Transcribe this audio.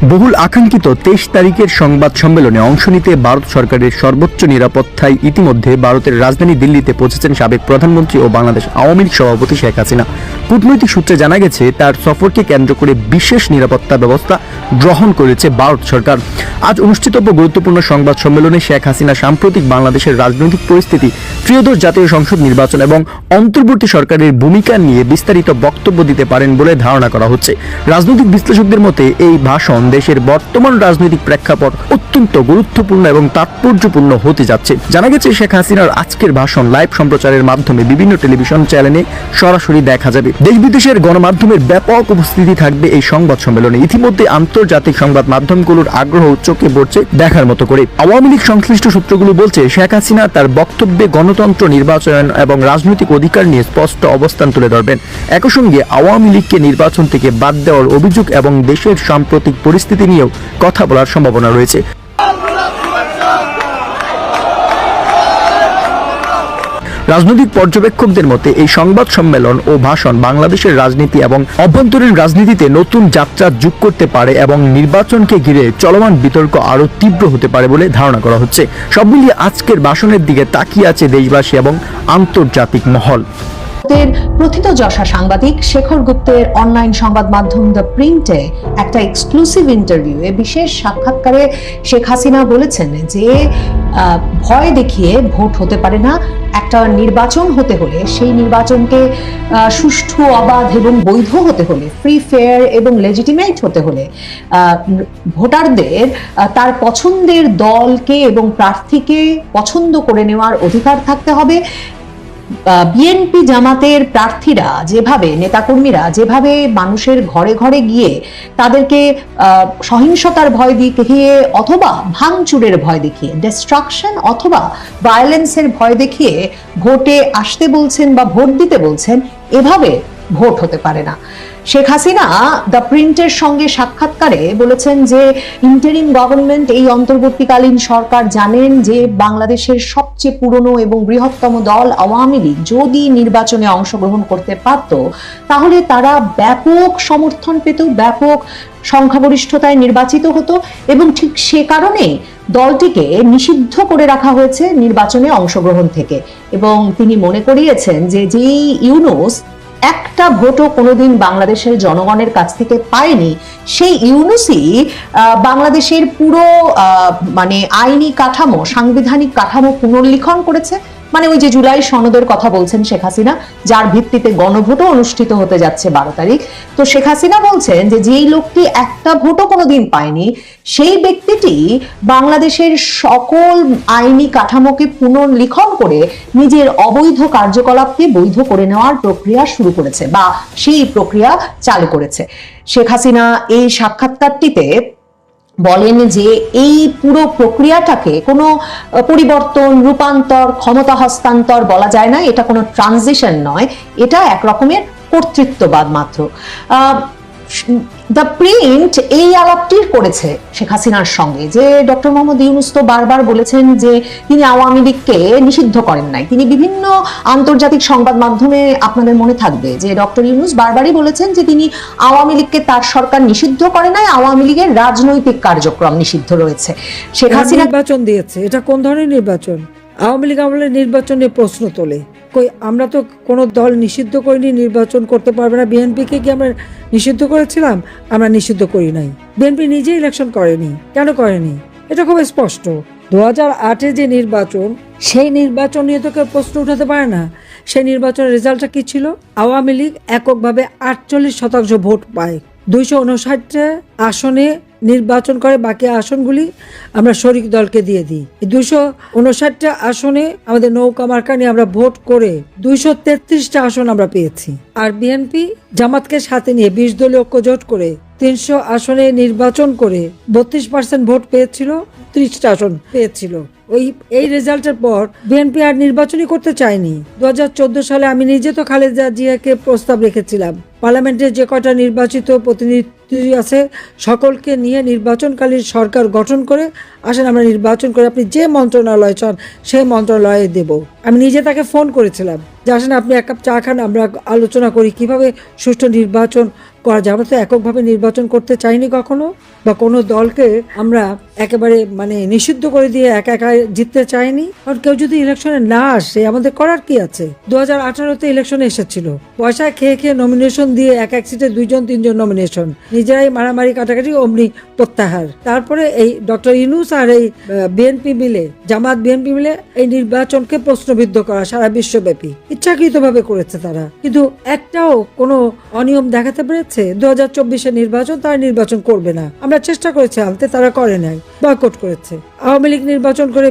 বহুল আকাঙ্ক্ষিত 23 তারিখের সংবাদ সম্মেলনে অংশ নিতে ভারত সরকারের সর্বোচ্চ নিরাপত্তায় ইতিমধ্যে ভারতের রাজধানী দিল্লিতে পৌঁছেছেন সাবেক প্রধানমন্ত্রী ও বাংলাদেশ আওয়ামী লীগ সভাপতি শেখ হাসিনা। কূটনৈতিক সূত্রে জানা গেছে, তার সফরকে কেন্দ্র করে বিশেষ নিরাপত্তা ব্যবস্থা গ্রহণ করেছে ভারত সরকার। আজ অনুষ্ঠিতব্য গুরুত্বপূর্ণ সংবাদ সম্মেলনে শেখ হাসিনা সাম্প্রতিক বাংলাদেশের রাজনৈতিক পরিস্থিতি, ত্রয়োদশ জাতীয় সংসদ নির্বাচন এবং অন্তর্বর্তী সরকারের ভূমিকা নিয়ে বিস্তারিত বক্তব্য দিতে পারেন বলে ধারণা করা হচ্ছে। রাজনৈতিক বিশ্লেষকদের মতে এই ভাষণ দেশের বর্তমান রাজনৈতিক প্রেক্ষাপট অত্যন্ত গুরুত্বপূর্ণ এবং তাৎপর্যপূর্ণ হতে যাচ্ছে। জানা গেছে, শেখ হাসিনার আজকের ভাষণ লাইভ সম্প্রচারের মাধ্যমে বিভিন্ন টেলিভিশন চ্যানেলে সরাসরি দেখা যাবে। দেশ বিদেশের গণমাধ্যমের ব্যাপক উপস্থিতি থাকবে এই সংবাদ সম্মেলনে। ইতিমধ্যে আন্তর্জাতিক সংবাদ মাধ্যমগুলোর আগ্রহ চোখে পড়ছে দেখার মতো করে। আওয়ামী লীগ সংশ্লিষ্ট সূত্রগুলো বলছে, শেখ হাসিনা তার বক্তব্যে গণতন্ত্র, নির্বাচন এবং রাজনৈতিক অধিকার নিয়ে স্পষ্ট অবস্থান তুলে ধরবেন। একই সঙ্গে আওয়ামী লীগকে নির্বাচন থেকে বাদ দেওয়ার অভিযোগ এবং দেশের সাম্প্রতিক পরিস্থিতি নিয়েও কথা বলার সম্ভাবনা রয়েছে। রাজনৈতিক পর্যবেক্ষকদের মতে এই সংবাদ সম্মেলন ও ভাষণ বাংলাদেশের রাজনীতি এবং অভ্যন্তরীণ রাজনীতিতে নতুন যাত্রা যোগ করতে পারে এবং নির্বাচনকে ঘিরে চলমান বিতর্ক আরও তীব্র হতে পারে বলে ধারণা করা হচ্ছে। সব মিলিয়ে আজকের ভাষণের দিকে তাকিয়ে আছে দেশবাসী এবং আন্তর্জাতিক মহল। প্রথিতযশা সাংবাদিক শেখর গুপ্তের অনলাইন সংবাদ মাধ্যম দ্য প্রিন্টে একটা এক্সক্লুসিভ ইন্টারভিউয়ে বিশেষ সাক্ষাৎকারে শেখ হাসিনা বলেছেন যে ভয় দেখিয়ে ভোট হতে পারে না। একটা নির্বাচন হতে হলে সেই নির্বাচনকে সুষ্ঠু, অবাধ এবং বৈধ হতে হলে, ফ্রি, ফেয়ার এবং লেজিটিমেট হতে হলে ভোটারদের তার পছন্দের দলকে এবং প্রার্থীকে পছন্দ করে নেওয়ার অধিকার থাকতে হবে। বিএনপি জামাতের প্রার্থীরা যেভাবে, নেতাকর্মীরা যেভাবে মানুষের ঘরে ঘরে গিয়ে তাদেরকে সহিংসতার ভয় দেখিয়ে অথবা ভাঙচুরের ভয় দেখিয়ে, ডিস্ট্রাকশন অথবা ভায়োলেন্সের ভয় দেখিয়ে ভোটে আসতে বলছেন বা ভোট দিতে বলছেন, এভাবে ভোট হতে পারে না। শেখ হাসিনা দ্য প্রিন্টের সঙ্গে সাক্ষাৎকারে বলেছেন যে ইন্টারিম গভর্নমেন্ট, এই অন্তর্বর্তীকালীন সরকার জানেন যে বাংলাদেশের সবচেয়ে পুরনো এবং বৃহত্তম দল আওয়ামী লীগ যদি নির্বাচনে অংশগ্রহণ করতে পারত তাহলে তারা ব্যাপক সমর্থন পেত, ব্যাপক সংখ্যাগরিষ্ঠতায় নির্বাচিত হতো এবং ঠিক সে কারণে দলটিকে নিষিদ্ধ করে রাখা হয়েছে নির্বাচনে অংশগ্রহণ থেকে। এবং তিনি মনে করিয়েছেন যে যেই ইউনূস একটা ভোটও কোনোদিন বাংলাদেশের জনগণের কাছ থেকে পায়নি, সেই ইউনূসই বাংলাদেশের পুরো আইনি কাঠামো, সাংবিধানিক কাঠামো পুনর্লিখন করেছে। ওই যে জুলাই সনদের কথা বলছেন শেখ হাসিনা, যার ভিত্তিতে গণভোটও অনুষ্ঠিত হতে যাচ্ছে 12 তারিখ। তো শেখ হাসিনা বলছেন যে যেই লোকটি একটা ভোটও কোনোদিন পায়নি, সেই ব্যক্তিটি বাংলাদেশের সকল আইনি কাঠামোকে পুনর্লিখন করে নিজের অবৈধ কার্যকলাপকে বৈধ করে নেওয়ার প্রক্রিয়া শুরু করেছে বা সেই প্রক্রিয়া চালু করেছে। শেখ হাসিনা এই সাক্ষাৎকারটিতে বলেন যে এই পুরো প্রক্রিয়াটাকে কোনো পরিবর্তন, রূপান্তর, ক্ষমতা হস্তান্তর বলা যায় না। এটা কোনো ট্রানজিশন নয়, এটা এক রকমের কর্তৃত্ববাদ মাত্র। দ্য প্রিন্ট এই আলাপটি করেছে শেখ হাসিনার সঙ্গে যে ডক্টর মোহাম্মদ ইউনূস তো বারবার বলেছেন যে তিনি আওয়ামী লীগকে নিষিদ্ধ করেন নাই। তিনি বিভিন্ন আন্তর্জাতিক সংবাদ মাধ্যমে, আপনাদের মনে থাকবে যে ডক্টর ইউনূস বারবারই বলেছেন যে তিনি আওয়ামী লীগকে তার সরকার নিষিদ্ধ করে নাই, আওয়ামী লীগের রাজনৈতিক কার্যক্রম নিষিদ্ধ রয়েছে। শেখ হাসিনা নির্বাচন দিয়েছে, এটা কোন ধরনের নির্বাচন? আওয়ামী লীগ আমলের নির্বাচনে প্রশ্ন তোলে। কই, আমরা তো কোনো দল নিষিদ্ধ করিনি, নির্বাচন করতে পারবে না। বিএনপিকে কি আমরা নিষিদ্ধ করেছিলাম? আমরা নিষিদ্ধ করি নাই। বিএনপি নিজে ইলেকশন করেনি, কেন করেনি? এটা খুব স্পষ্ট। 2008-এ যে নির্বাচন, সেই নির্বাচন নিয়ে তো কেউ প্রশ্ন উঠাতে পারে না। সেই নির্বাচনের রেজাল্টটা কি ছিল? আওয়ামী লীগ এককভাবে 48% ভোট পায়, 259টা আসনে নির্বাচন করে। বাকি আসনগুলি আমরা শরিক দলকে দিয়ে দিই। 259টা আসনে আমাদের নৌকা মার্কা নিয়ে আমরা ভোট করে 233টা আসন আমরা পেয়েছি। আর বিএনপি জামাতকে সাথে নিয়ে 20 দলীয় ঐক্য জোট করে 300 আসনে নির্বাচন করে 32% ভোট পেয়েছিল, 30টা আসন পেয়েছিল। এই রেজাল্টের পর বিএনপি আর নির্বাচনই করতে চায়নি। 2014 সালে আমি নিজে তো খালেদা জিয়াকে প্রস্তাব রেখেছিলাম, পার্লামেন্টে যে কয়টা নির্বাচিত প্রতিনিধি আছে সকলকে নিয়ে নির্বাচনকালীন সরকার গঠন করে আসেন আমরা নির্বাচন করে আপনি যে মন্ত্রণালয় চান সেই মন্ত্রণালয়ে দেব। আমি নিজে তাকে ফোন করেছিলাম যে আসেন আপনি এক কাপ চা খান, আমরা আলোচনা করি কিভাবে সুষ্ঠু নির্বাচন করা যায়। আমরা তো এককভাবে নির্বাচন করতে চাইনি কখনো, বা কোনো দলকে আমরা একেবারে মানে নিষিদ্ধ করে দিয়ে একা একা জিততে চাইনি। কারণ কেউ যদি ইলেকশনে না আসে আমাদের করার কি আছে? 2018-তে ইলেকশনে এসেছিল, পয়সা খেয়ে খেয়ে নমিনেশন দিয়ে এক এক সিটে 2-3 নমিনেশন, নিজেরাই মারামারি কাটাকাটি, অমনি প্রত্যাহার। তারপরে এই ডক্টর ইউনূস আর এই বিএনপি মিলে, জামাত বিএনপি মিলে এই নির্বাচনকে প্রশ্নবিদ্ধ করা সারা বিশ্বব্যাপী ইচ্ছাকৃতভাবে করেছে তারা। কিন্তু একটাও কোনো অনিয়ম দেখাতে পেরেছে? 2024-এর নির্বাচন তারা নির্বাচন করবে না, আমরা চেষ্টা করেছি আনতে, তারা করে নাই, বয়কট করেছে। আওয়ামী লীগ নির্বাচন করে